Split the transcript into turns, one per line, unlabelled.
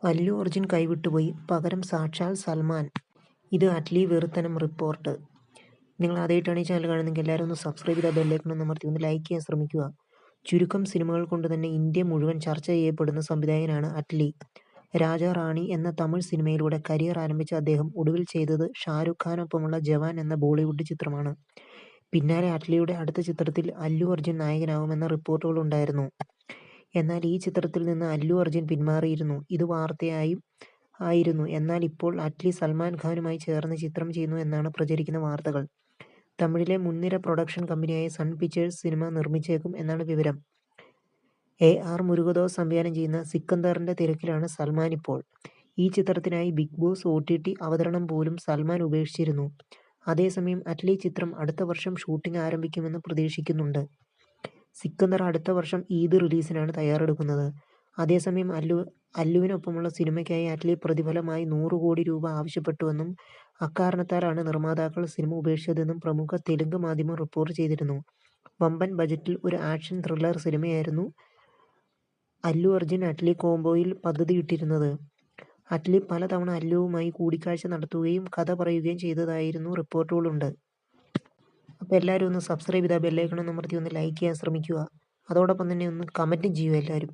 അല്ലു അർജുൻ കൈവിട്ടുപോയി, പകരം സാക്ഷാൽ സൽമാൻ. ഇത് അറ്റ്ലി വെറുത്തനം റിപ്പോർട്ട്. നിങ്ങൾ ആദ്യമായിട്ടാണ് ഈ ചാനൽ കാണുന്നതെങ്കിൽ എല്ലാവരും ഒന്ന് സബ്സ്ക്രൈബ് ചെയ്ത ബെല്ലൈക്കൺ ഒന്ന് അമർത്തി ഒന്ന് ലൈക്ക് ചെയ്യാൻ ശ്രമിക്കുക. ചുരുക്കം സിനിമകൾ കൊണ്ട് തന്നെ ഇന്ത്യ മുഴുവൻ ചർച്ച ചെയ്യപ്പെടുന്ന സംവിധായകനാണ് അറ്റ്ലി. രാജാ റാണി എന്ന തമിഴ് സിനിമയിലൂടെ കരിയർ ആരംഭിച്ച അദ്ദേഹം ഒടുവിൽ ചെയ്തത് ഷാരൂഖ് ഖാനൊപ്പമുള്ള ജവാൻ എന്ന ബോളിവുഡ് ചിത്രമാണ്. പിന്നാലെ അറ്റ്ലിയുടെ അടുത്ത ചിത്രത്തിൽ അല്ലു അർജുൻ നായകനാവുമെന്ന റിപ്പോർട്ടുകളുണ്ടായിരുന്നു. എന്നാൽ ഈ ചിത്രത്തിൽ നിന്ന് അല്ലു അർജുൻ പിന്മാറിയിരുന്നു. ഇത് വാർത്തയായിരുന്നു. എന്നാൽ ഇപ്പോൾ അറ്റ്ലി സൽമാൻ ഖാനുമായി ചേർന്ന് ചിത്രം ചെയ്യുന്നു എന്നാണ് പ്രചരിക്കുന്ന വാർത്തകൾ. തമിഴിലെ മുൻനിര പ്രൊഡക്ഷൻ കമ്പനിയായ സൺ പിക്ചേഴ്സ് സിനിമ നിർമ്മിച്ചേക്കും എന്നാണ് വിവരം. AR മുരുകദോസ് സംവിധാനം ചെയ്യുന്ന സിക്കന്ദറിന്റെ തിരക്കിലാണ് സൽമാൻ ഇപ്പോൾ. ഈ ചിത്രത്തിനായി ബിഗ് ബോസ് OTT അവതരണം പോലും സൽമാൻ ഉപേക്ഷിച്ചിരുന്നു. അതേസമയം അറ്റ്ലി ചിത്രം അടുത്ത വർഷം ഷൂട്ടിംഗ് ആരംഭിക്കുമെന്ന് പ്രതീക്ഷിക്കുന്നുണ്ട്. സിക്കന്ദർ അടുത്ത വർഷം ഈദ് റിലീസിനാണ് തയ്യാറെടുക്കുന്നത്. അതേസമയം അല്ലുവിനൊപ്പമുള്ള സിനിമയ്ക്കായി അറ്റ്ലി പ്രതിഫലമായി 100 കോടി രൂപ ആവശ്യപ്പെട്ടുവെന്നും അക്കാരണത്താലാണ് നിർമ്മാതാക്കൾ സിനിമ ഉപേക്ഷിച്ചതെന്നും പ്രമുഖ തെലുങ്ക് മാധ്യമം റിപ്പോർട്ട് ചെയ്തിരുന്നു. വമ്പൻ ബജറ്റിൽ ഒരു ആക്ഷൻ ത്രില്ലർ സിനിമയായിരുന്നു അല്ലു അർജുൻ അറ്റ്ലി കോംബോയിൽ പദ്ധതിയിട്ടിരുന്നത്. അറ്റ്ലി പലതവണ അല്ലുവുമായി കൂടിക്കാഴ്ച നടത്തുകയും കഥ പറയുകയും ചെയ്തതായിരുന്നു റിപ്പോർട്ടുകളുണ്ട്. അപ്പോൾ എല്ലാവരും ഒന്ന് സബ്സ്ക്രൈബ് ചെയ്താൽ ബെല്ലൈക്കൺ ഒന്ന് അമർത്തി ഒന്ന് ലൈക്ക് ചെയ്യാൻ ശ്രമിക്കുക. അതോടൊപ്പം തന്നെ ഒന്ന് കമൻറ്റും ചെയ്യുക എല്ലാവരും.